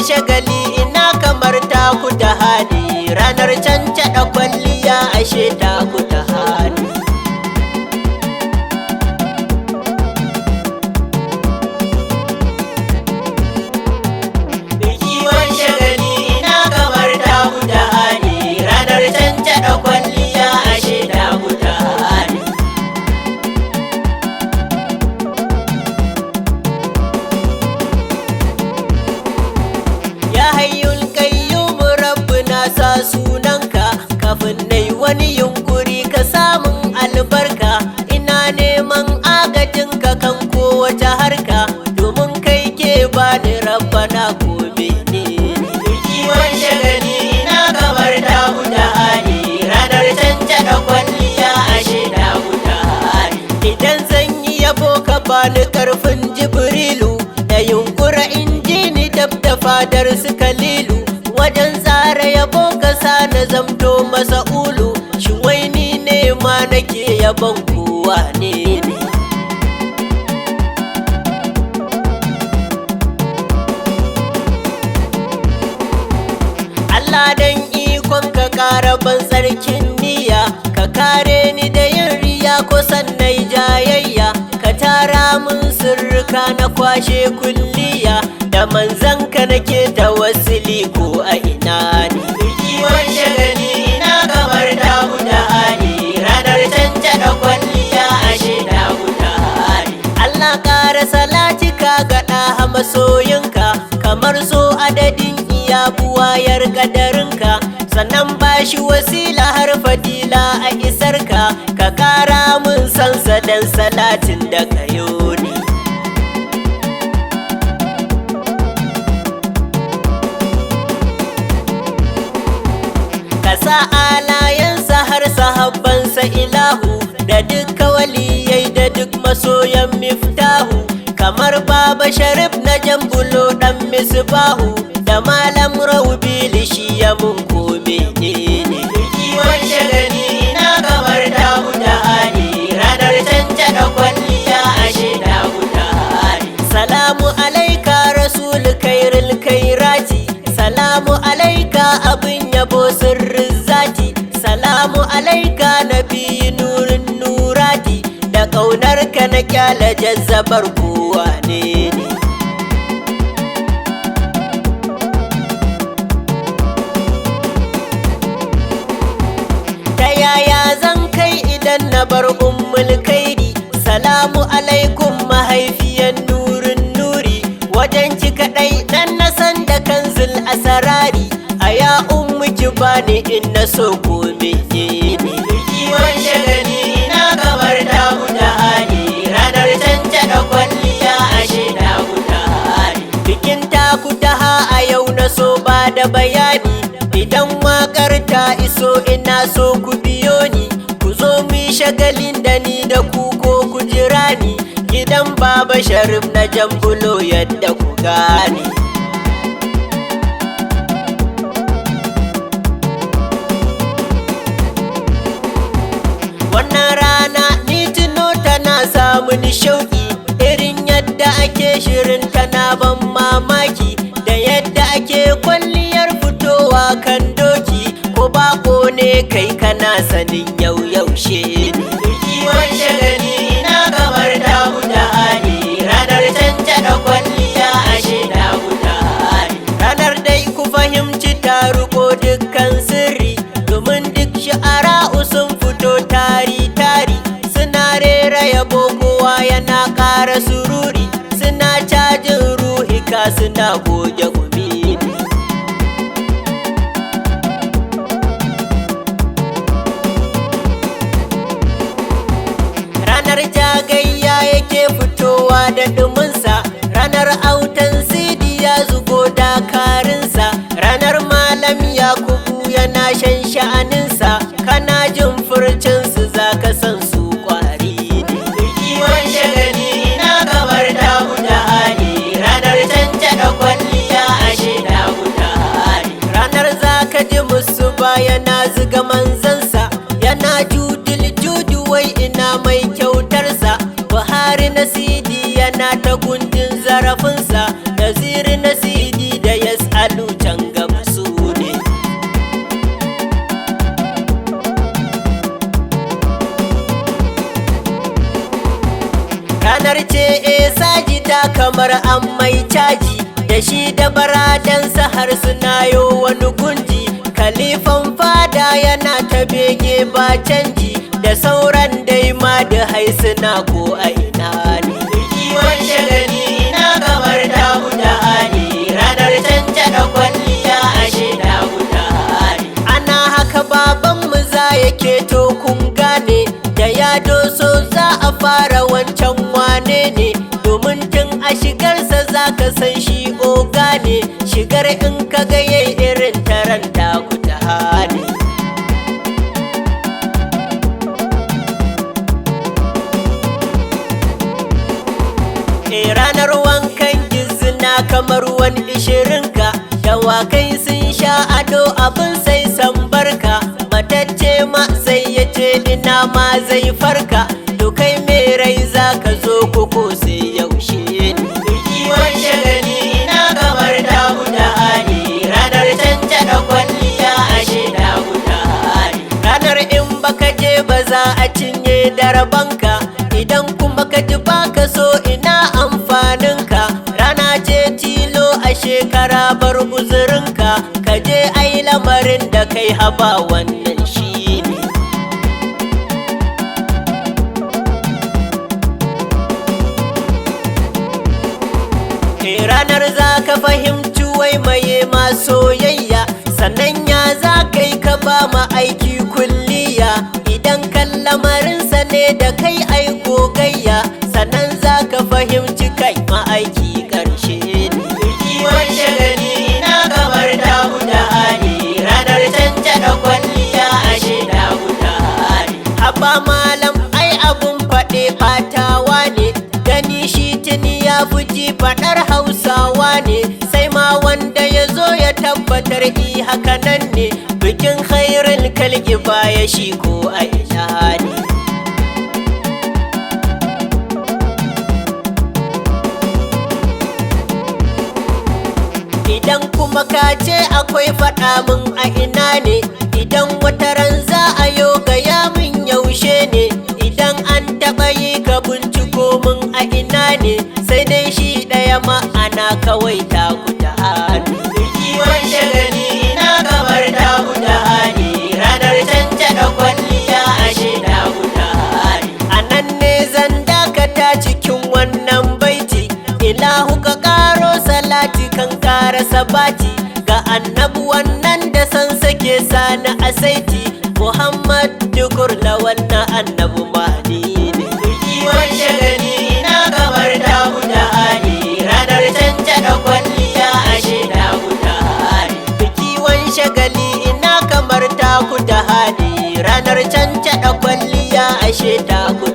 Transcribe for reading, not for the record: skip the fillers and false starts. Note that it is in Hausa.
shagali ina kamar taku da hali, ranar cancaɗa kwalliya ashe taku da hali. Kiwon shagali ina kamar taku da hali, ranar cancaɗa kwalliya ashe taku da hali. Ya hayyul qayyum rabbuna sa sunanka, kafin nai wani yunkuri ka samun albarka. Ina neman agajinka kan kowace harka, domin kai ke bani rabbana ko menene. Kiwon shagali ina kamar taku da hali, ranar cancaɗa kwalliya ashe taku da hali. Idan zan yi yabo ka bani karfin Jibrilu, da yunkura injini dab da fadar su Kalilu. Wajen tsara yabo ka sa na zamto masa'ulu, shin wai ni ne ma nake yabon kowa ne ne. Allah dan ikon ka ƙara ban tsarkin niyya, ka kare ni da yin riya ko sannai jayayya. Ka tara min sirrika na kwashe kulliya, da manzanka nake tawassuli ko a ina ne. Kiwon shagali ina kamar taku da hali, ranar cancaɗa kwalliya ashe taku da hali. Allah ƙara salati ka gaɗa a masoyinka, kamar so adadin iya buwayar ƙadarinka. Sannan bashi wasila har fadila a isarka, ka ƙara mun sansa dan salatin da kayo ne. Ka sa alayensa har sahabbansa ilahu, da dukka waliyai da duk masoyan miftahu. Kamar Baba Sharif na Jambulo dan Misbahu, da Malam Raubili shi ya mun ko menene. Kiwon shagali ina kamar taku da hali, ranar cancaɗa kwalliya ashe taku da hali. Salamu alaika rasul kairil kairati, salamu alaika abin yabo sirrin zati. Salamu alaika nabi nurin nurati, da ƙaunarka na kyala jazzabar kowa ne ne. Ta yaya zan kai idan na bar ummul kairi? Salamu alaikum mahaifiyan nurin nuri, wajen ki kaɗai dan na san da kanzul asarari. A ya ummu ki bani in na so ko menene. Kiwon shagali ina kamar taku da hali, ranar cancaɗa kwalliya ashe taku da hali. Bikin taku da ha a yau na so ba da bayani, idan waƙar ta iso ina so ku biyo ni. Ku zo mu yi shagalin da ni da ku ko ku jira ni, gidan Baba Sharif na Jambulo yadda ku gane. Wannan rana ni tuno tana samun shauƙi, irin yadda ake shirin tana ban mamaki. Da yadda ake kwalliyar fitowa kan doki, ko bako ne kai kana sanin yau yaushe ne. Kiwon shagali ina kamar taku da hali, ranar cancaɗa kwalliya ashe taku da hali. Ranar dai ku fahimci ta ruko dukkan sirri, domin duk sha'ara'u sun fito tari-tari. Suna rera yabo kowa yana ƙara sururi, suna cajin ruhika suna goge gumi ne. Ranar jagayya yake fitowa da ɗuminsa, ranar autan sidi ya zugo dakarinsa. Ranar malam Yakubu yana shan sha'aninsa, kana jin furcinsu za ka san su kwari ne. Kiwon shagali ina kamar taku da hali, ranar cancaɗa kwalliya ashe taku da hali. Ranar za ka ji musu yana zuga manzansa, yana judul judu wai ina mai kyautarsa. Buhari na sidi yana ta gundin zarafinsa, Naziri na sidi da tsaya kamar an mai caji, da shi da baradansa har suna yo wani gunji. Kalifan fada yana ta bege ba canji, da sauran dai ma da haisuna ko a ina ne. Kiwon shagali ina kamar damu da hali, ranar cancada kwalliya ashe damu da hali. Ana haka babanmu za yake to kun gane, da ya doso za a fara wancan wane ne, domin tun a shigarsa za ka san shi oga ne. Shigar in ka ga yayi irin taron taku ta hali. Ranar wankan gizina kamar wani 20 dawakai sun sha ado abin sai san barka. Matacce ma sai ya ce ina ma zai farka, to kai me rai za ka zo koko sai yaushe ne. Kiwon shagali ina kamar damu da hali, ranar cancada kwalliya ashe damu da hali. Ranar in baka je ba za a cinye darabanka, idan kuma ka ji baka so ina amfaninka. Rana ce tilo a shekara bar uzurinka, ka je ai lamarin da kai haba wannan shi ne. Ranar za ka fahimci wai maye ma soyayya, sannan ya za kai ka ba ma aiki kulliya. Idan kan lamarinsa ne da kai ai gogayya, sannan za ka fahimci kai ma aiki ƙarshe ne. Kiwon shagali ina kamar damu da hali, ranar cancada kwalliya ashe damu da hali. Haba malam ai abun faɗe ɓatawa ne, gani shi tuni ya fuji faɗar Hausawa ne. Sai ma wanda ya zo ya tabbatar haka nan ne, bikin khairul kalki baya shi ko a ina ne. Idan kuma ka ce akwai faɗa min a ina ne, idan wata ran za a yo gaya min yaushe ne. Idan an taɓa yi ka binciko min a ina ne, sai dai shi ɗaya ma'ana kawai taku ta hannu. Kiwon shagali ina kamar damu da hali, ranar cancada kwalliya ashe damu da hali. A nan ne zan dakata cikin wannan baiti, ilahu ka ƙaro salati kan ƙara sabati, ga annabi wannan da san sake sani a saiti. Muhammad dukur la wannan annabi mahdi ne. Kiwon shagali ina kamar damu da hali, ranar cancada kwalliya ashe damu da hali. Kiwon shagali ina kamar taku da hali, ranar cancada kwalliya ashe taku